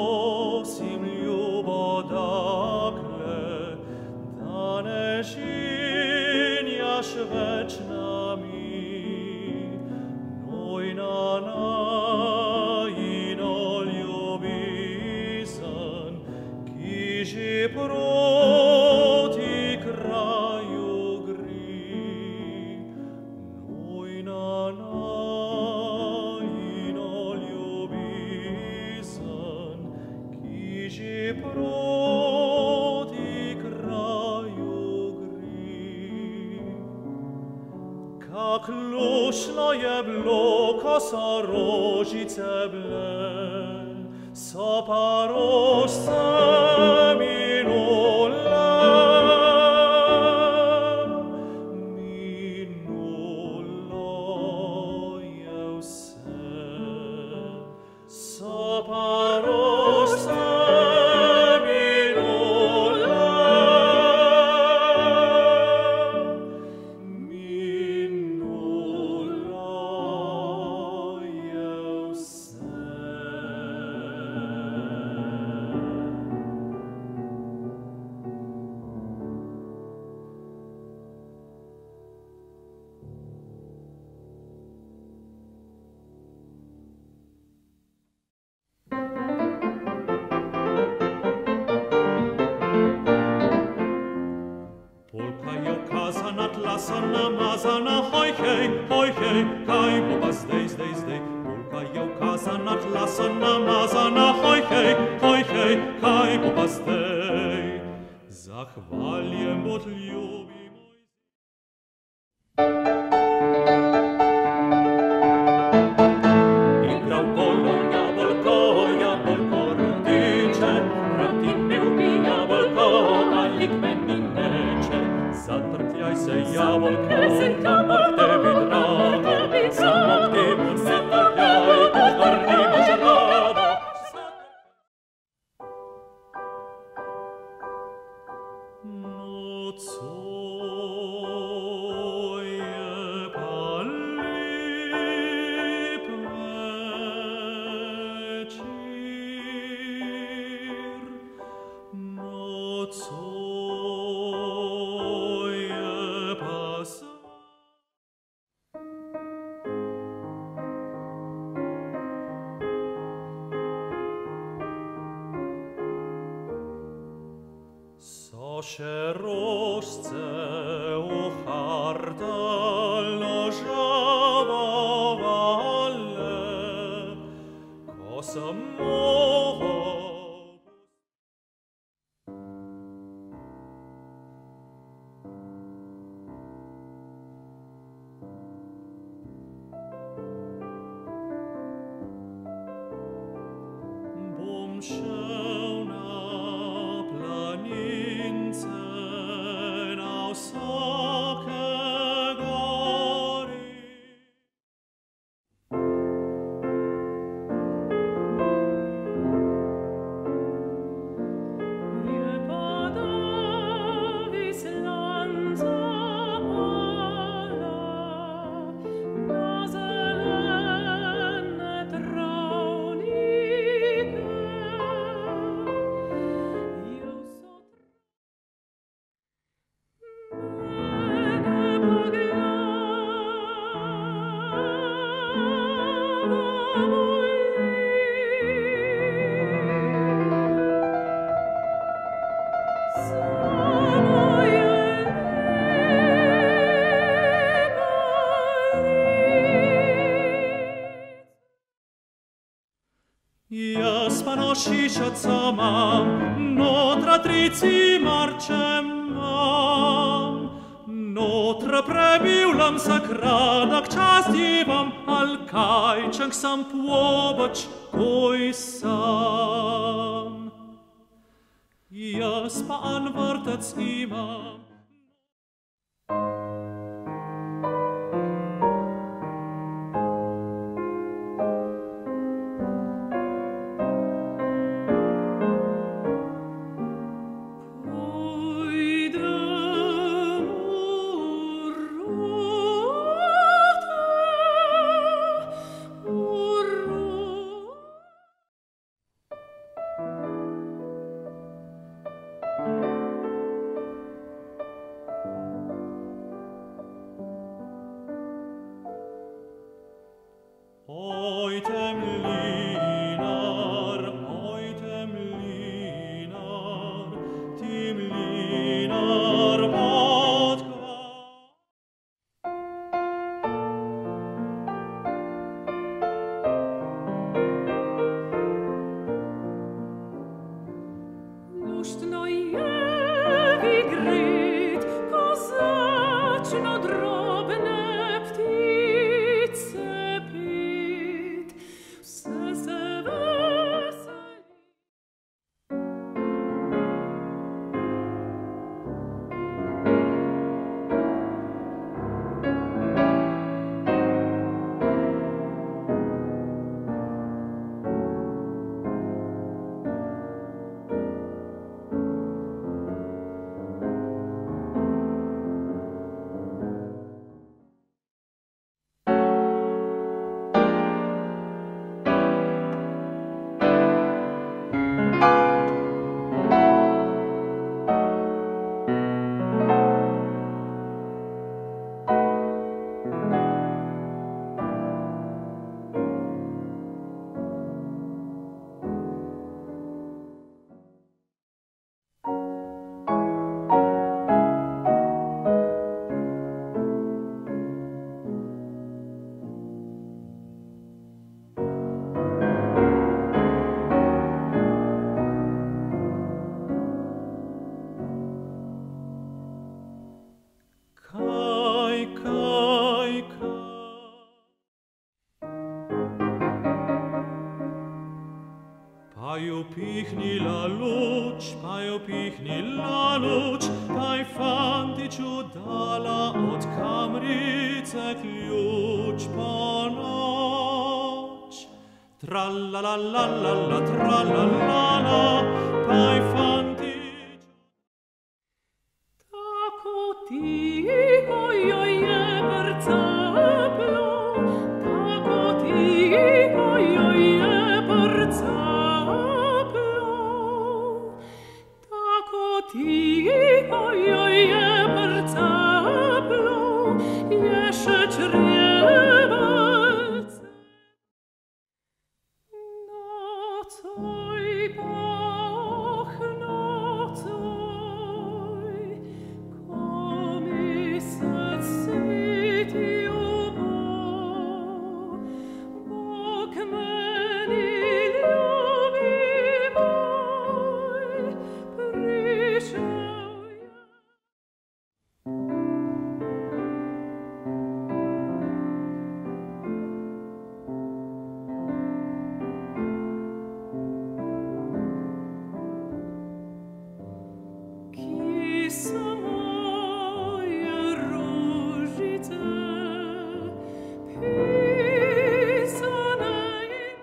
prosim, ljubodakle, da ne žinjaš več nami, nojna najino ljubizen, ki že proti kraju gri, nojna najino ljubizen, ki že proti kraju gri. Kak lušno je bilo, ko so rožice bile, so pa rožce minule. Minulo je vse, so pa rožce minule. Minulo je vse. Polka je ukazana, tla so namazana, hoj hej, kaj bo pa zdaj? Polka je ukazana, tla so namazana, hoj hej, kaj bo pa zdaj? Zahvaljen bod ljubi moj. Igral polno jabolko rodiče, rad me ubi jabolko, alik meni neče. Zatrkljaj se jabolko, samo k tebi drago, samo k tebi zatrkljaj, odvrni boš rado. Nocoj je pa lep večer, nocoj je pa so še rožce uhardalno žavovale, ko sem mohel. Bom šel na planince, na vsake gori. Je pa davi slan zapala na zelene travnike. Jaz pa nošišaca mam, notra trici marče mam, notra prebivljam se kradak čas divam, al kajček sam poboč, koj sam. Jaz pa an vrtec imam. Puštno je igrit, kozačno drobne ptice pit, vse se veseli. Pa ju pihnila luč, taj fantiću dala od kamrice ključ po noć. Tra-la-la-la-la-la, tra-la-la-la, taj fantić. Tako tiho joj je percaplo, tako tiho joj je percaplo, tako tiho joj je percaplo, ješe črjevalce. Nocoj, bach, nocoj, ko mesec svitio Bog meni ljubi moj, prišel je. Kisa moje ružice, pisane im.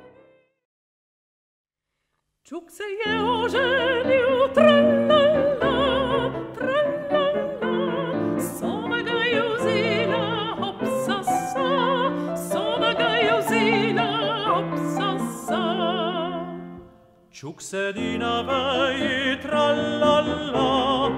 Čuk se je oženil, tra-la-la, tra-la-la, sova ga je vzela, hop-sa-sa, sova ga je vzela, hop-sa-sa. Čuk sedi na veji, tra-la-la,